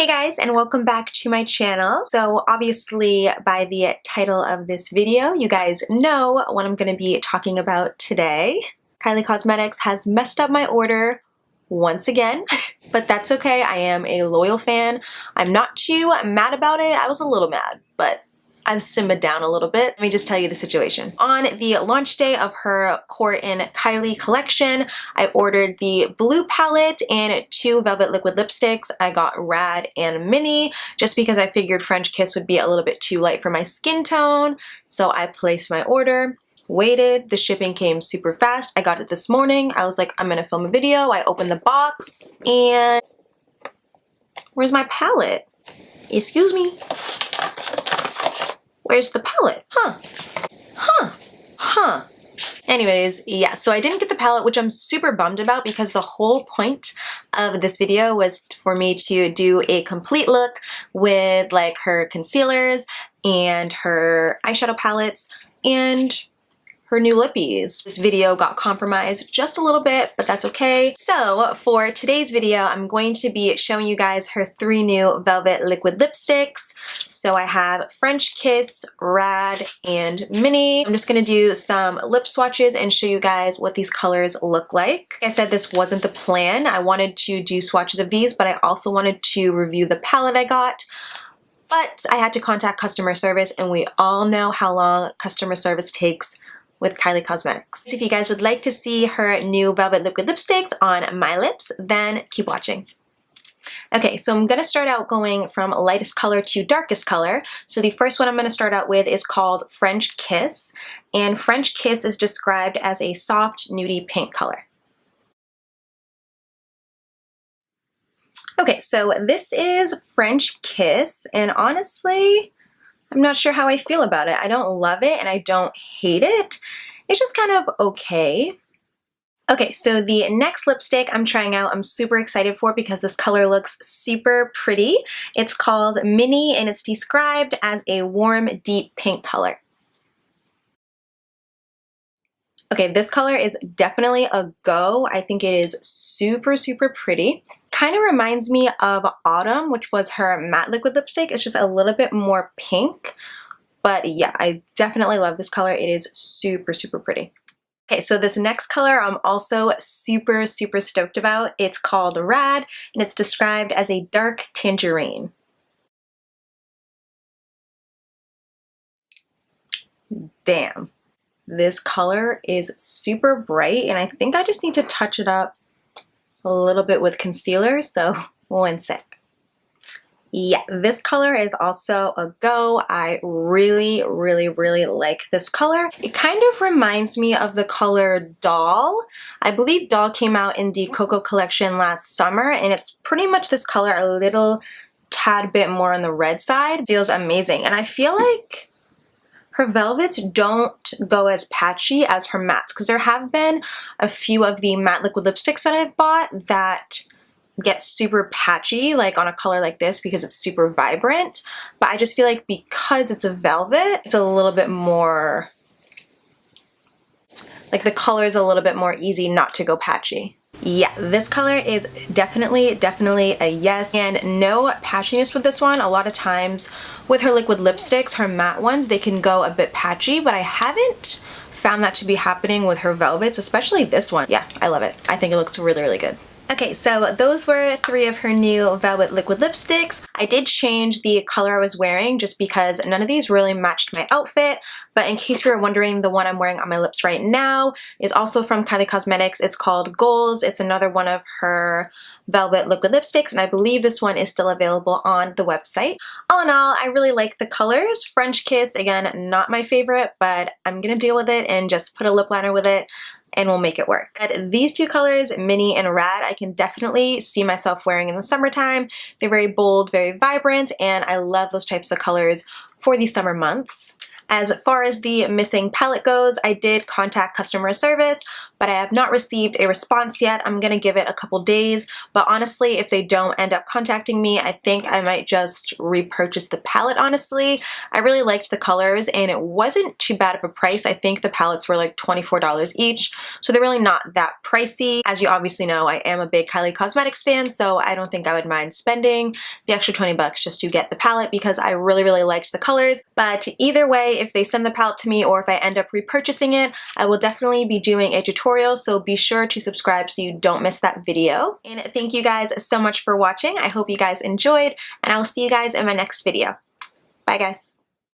Hey guys, and welcome back to my channel. So obviously by the title of this video, you guys know what I'm going to be talking about today. Kylie Cosmetics has messed up my order once again, but that's okay. I am a loyal fan. I'm not too mad about it. I was a little mad, but I've simmered down a little bit. Let me just tell you the situation. On the launch day of her Kourt and Kylie collection, I ordered the blue palette and 2 velvet liquid lipsticks. I got Rad and Mini just because I figured French Kiss would be a little bit too light for my skin tone. So I placed my order, waited, the shipping came super fast. I got it this morning. I was like, I'm gonna film a video. I opened the box and where's my palette? Excuse me. Where's the palette? Anyways, yeah, so I didn't get the palette, which I'm super bummed about because the whole point of this video was for me to do a complete look with like her concealers and her eyeshadow palettes and her new lippies. This video got compromised just a little bit, but that's okay. So for today's video, I'm going to be showing you guys her 3 new velvet liquid lipsticks. So I have French Kiss, Rad, and Mini. I'm just gonna do some lip swatches and show you guys what these colors look like. Like I said, this wasn't the plan. I wanted to do swatches of these, but I also wanted to review the palette I got. But I had to contact customer service, and we all know how long customer service takes with Kylie Cosmetics. If you guys would like to see her new velvet liquid lipsticks on my lips, then keep watching. Okay, so I'm going to start out going from lightest color to darkest color. So the first one I'm going to start out with is called French Kiss, and French Kiss is described as a soft nudie pink color. Okay, so this is French Kiss, and honestly, I'm not sure how I feel about it. I don't love it and I don't hate it. It's just kind of okay. Okay, so the next lipstick I'm trying out, I'm super excited for because this color looks super pretty. It's called Mini and it's described as a warm, deep pink color. Okay, this color is definitely a go. I think it is super, super pretty. Kind of reminds me of Autumn, which was her matte liquid lipstick. It's just a little bit more pink. But yeah, I definitely love this color. It is super, super pretty. Okay, so this next color I'm also super, super stoked about. It's called Rad, and it's described as a dark tangerine. Damn. This color is super bright, and I think I just need to touch it up a little bit with concealer, so one sec. Yeah, this color is also a go. I really, really, really like this color. It kind of reminds me of the color Doll. I believe Doll came out in the Coco collection last summer, and it's pretty much this color, a little tad bit more on the red side. Feels amazing, and I feel like her velvets don't go as patchy as her mattes, because there have been a few of the matte liquid lipsticks that I've bought that get super patchy, like on a color like this, because it's super vibrant. But I just feel like because it's a velvet, it's a little bit more, like the color is a little bit more easy not to go patchy. Yeah, this color is definitely a yes, and no patchiness with this one. A lot of times with her liquid lipsticks, her matte ones, they can go a bit patchy, but I haven't found that to be happening with her velvets, especially this one. Yeah, I love it. I think it looks really, really good. Okay, so those were 3 of her new velvet liquid lipsticks. I did change the color I was wearing just because none of these really matched my outfit, but in case you were wondering, the one I'm wearing on my lips right now is also from Kylie Cosmetics. It's called Goals. It's another one of her velvet liquid lipsticks, and I believe this one is still available on the website. All in all, I really like the colors. French Kiss, again, not my favorite, but I'm gonna deal with it and just put a lip liner with it, and we'll make it work. But these 2 colors, Mini and Rad, I can definitely see myself wearing in the summertime. They're very bold, very vibrant, and I love those types of colors for the summer months. As far as the missing palette goes, I did contact customer service, but I have not received a response yet. I'm gonna give it a couple days, but honestly, if they don't end up contacting me, I think I might just repurchase the palette, honestly. I really liked the colors and it wasn't too bad of a price. I think the palettes were like $24 each, so they're really not that pricey. As you obviously know, I am a big Kylie Cosmetics fan, so I don't think I would mind spending the extra 20 bucks just to get the palette because I really, really liked the colors. But either way, if they send the palette to me or if I end up repurchasing it, I will definitely be doing a tutorial, so be sure to subscribe so you don't miss that video. And thank you guys so much for watching. I hope you guys enjoyed, and I will see you guys in my next video. Bye guys.